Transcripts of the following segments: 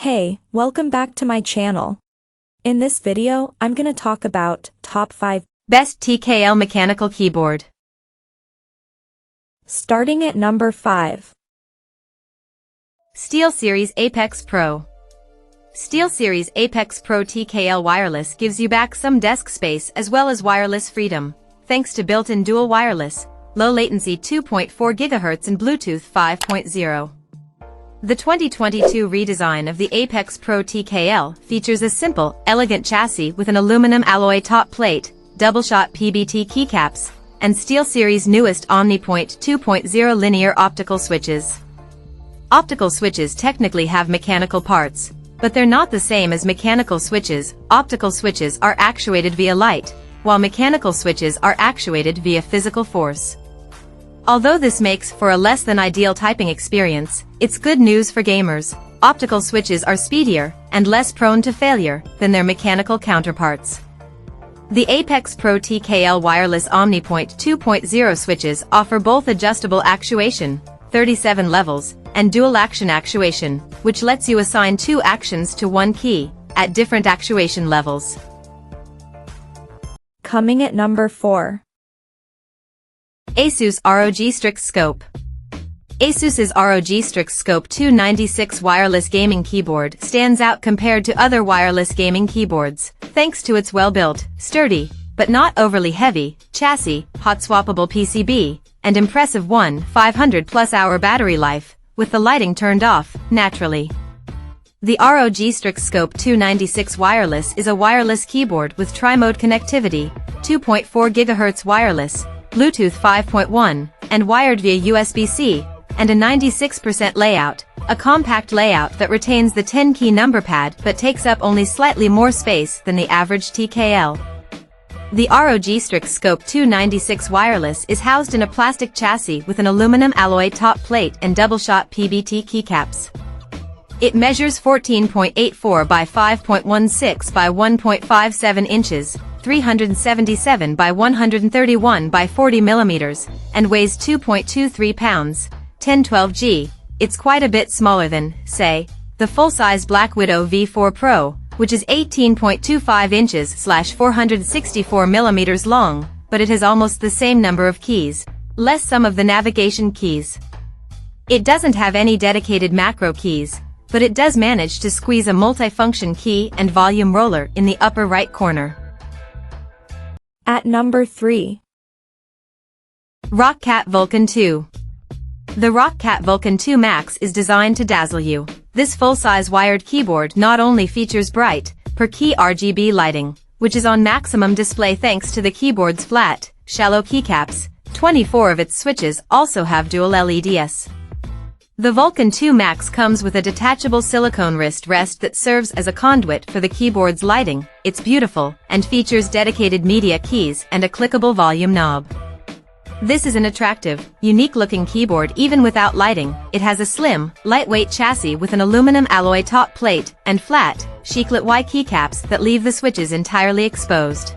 Hey, welcome back to my channel. In this video, I'm gonna talk about top 5 best TKL mechanical keyboard. Starting at number 5. SteelSeries Apex Pro. SteelSeries Apex Pro TKL Wireless gives you back some desk space as well as wireless freedom, thanks to built-in dual wireless, low latency 2.4 GHz and Bluetooth 5.0. The 2022 redesign of the Apex Pro TKL features a simple, elegant chassis with an aluminum alloy top plate, double-shot PBT keycaps, and SteelSeries' newest OmniPoint 2.0 linear optical switches. Optical switches technically have mechanical parts, but they're not the same as mechanical switches. Optical switches are actuated via light, while mechanical switches are actuated via physical force. Although this makes for a less than ideal typing experience, it's good news for gamers. Optical switches are speedier and less prone to failure than their mechanical counterparts. The Apex Pro TKL Wireless OmniPoint 2.0 switches offer both adjustable actuation, 37 levels, and dual action actuation, which lets you assign 2 actions to one key at different actuation levels. Coming at number 4. Asus ROG Strix Scope. Asus's ROG Strix Scope 296 wireless gaming keyboard stands out compared to other wireless gaming keyboards, thanks to its well-built, sturdy, but not overly heavy, chassis, hot-swappable PCB, and impressive 500+ hour battery life, with the lighting turned off, naturally. The ROG Strix Scope 296 Wireless is a wireless keyboard with tri-mode connectivity, 2.4 GHz wireless, Bluetooth 5.1, and wired via USB-C, and a 96% layout, a compact layout that retains the 10-key number pad but takes up only slightly more space than the average TKL. The ROG Strix Scope 296 Wireless is housed in a plastic chassis with an aluminum alloy top plate and double-shot PBT keycaps. It measures 14.84 by 5.16 by 1.57 inches, 377 by 131 by 40 millimeters, and weighs 2.23 pounds, 1012 G. It's quite a bit smaller than, say, the full-size BlackWidow V4 Pro, which is 18.25 inches / 464 millimeters long, but it has almost the same number of keys, less some of the navigation keys. It doesn't have any dedicated macro keys, but it does manage to squeeze a multifunction key and volume roller in the upper right corner. At number 3. Roccat Vulcan 2. The Roccat Vulcan 2 Max is designed to dazzle you. This full-size wired keyboard not only features bright, per-key RGB lighting, which is on maximum display thanks to the keyboard's flat, shallow keycaps. 24 of its switches also have dual LEDs. The Vulcan 2 Max comes with a detachable silicone wrist rest that serves as a conduit for the keyboard's lighting. It's beautiful, and features dedicated media keys and a clickable volume knob. This is an attractive, unique-looking keyboard even without lighting. It has a slim, lightweight chassis with an aluminum alloy top plate and flat, chiclet Y keycaps that leave the switches entirely exposed.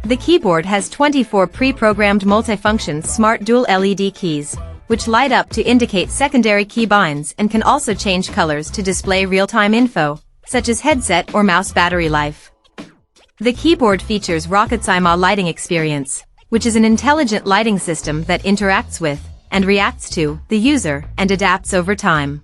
The keyboard has 24 pre-programmed multifunction smart dual LED keys, which light up to indicate secondary key binds and can also change colors to display real-time info, such as headset or mouse battery life. The keyboard features Roccat's IMA lighting experience, which is an intelligent lighting system that interacts with, and reacts to, the user, and adapts over time.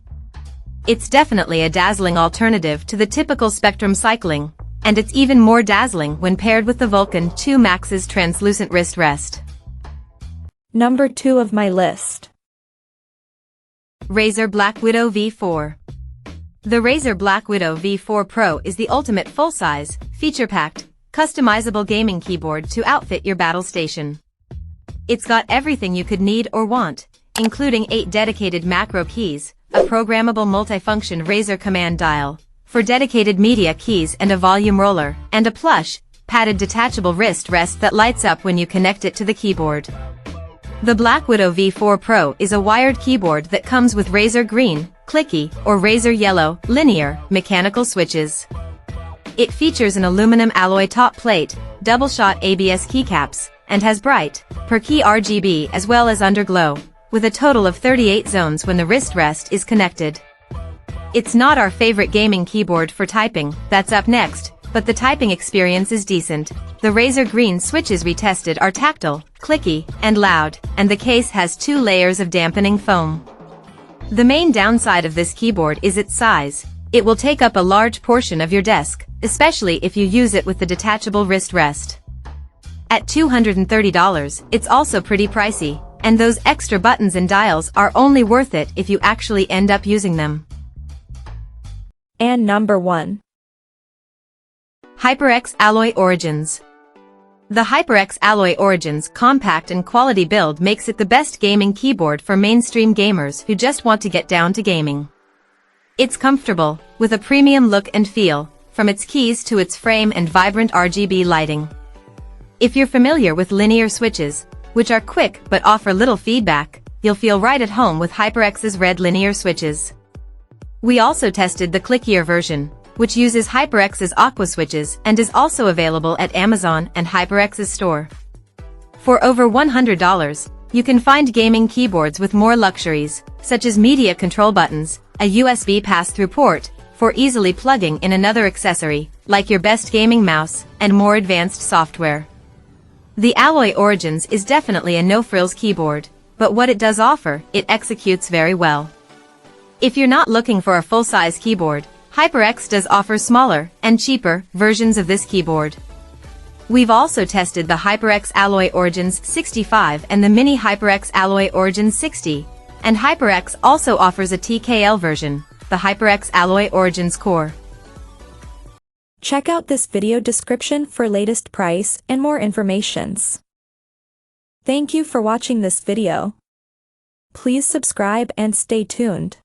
It's definitely a dazzling alternative to the typical spectrum cycling, and it's even more dazzling when paired with the Vulcan 2 Max's translucent wrist rest. Number 2 of my list. Razer BlackWidow V4. The Razer BlackWidow V4 Pro is the ultimate full-size, feature-packed, customizable gaming keyboard to outfit your battle station. It's got everything you could need or want, including 8 dedicated macro keys, a programmable multifunction Razer command dial, for dedicated media keys and a volume roller, and a plush, padded detachable wrist rest that lights up when you connect it to the keyboard. The BlackWidow V4 Pro is a wired keyboard that comes with Razer Green, clicky, or Razer Yellow, linear, mechanical switches. It features an aluminum alloy top plate, double-shot ABS keycaps, and has bright, per-key RGB as well as underglow, with a total of 38 zones when the wrist rest is connected. It's not our favorite gaming keyboard for typing, that's up next, but the typing experience is decent. The Razer green switches we tested are tactile, clicky, and loud, and the case has 2 layers of dampening foam. The main downside of this keyboard is its size. It will take up a large portion of your desk, especially if you use it with the detachable wrist rest. At $230, it's also pretty pricey, and those extra buttons and dials are only worth it if you actually end up using them. And number 1. HyperX Alloy Origins. The HyperX Alloy Origins compact and quality build makes it the best gaming keyboard for mainstream gamers who just want to get down to gaming. It's comfortable, with a premium look and feel, from its keys to its frame and vibrant RGB lighting. If you're familiar with linear switches, which are quick but offer little feedback, you'll feel right at home with HyperX's red linear switches. We also tested the clickier version, which uses HyperX's Aqua switches and is also available at Amazon and HyperX's store. For over $100, you can find gaming keyboards with more luxuries, such as media control buttons, a USB pass-through port, for easily plugging in another accessory, like your best gaming mouse, and more advanced software. The Alloy Origins is definitely a no-frills keyboard, but what it does offer, it executes very well. If you're not looking for a full-size keyboard, HyperX does offer smaller and cheaper versions of this keyboard. We've also tested the HyperX Alloy Origins 65 and the mini HyperX Alloy Origins 60, and HyperX also offers a TKL version, the HyperX Alloy Origins Core. Check out this video description for latest price and more informations. Thank you for watching this video. Please subscribe and stay tuned.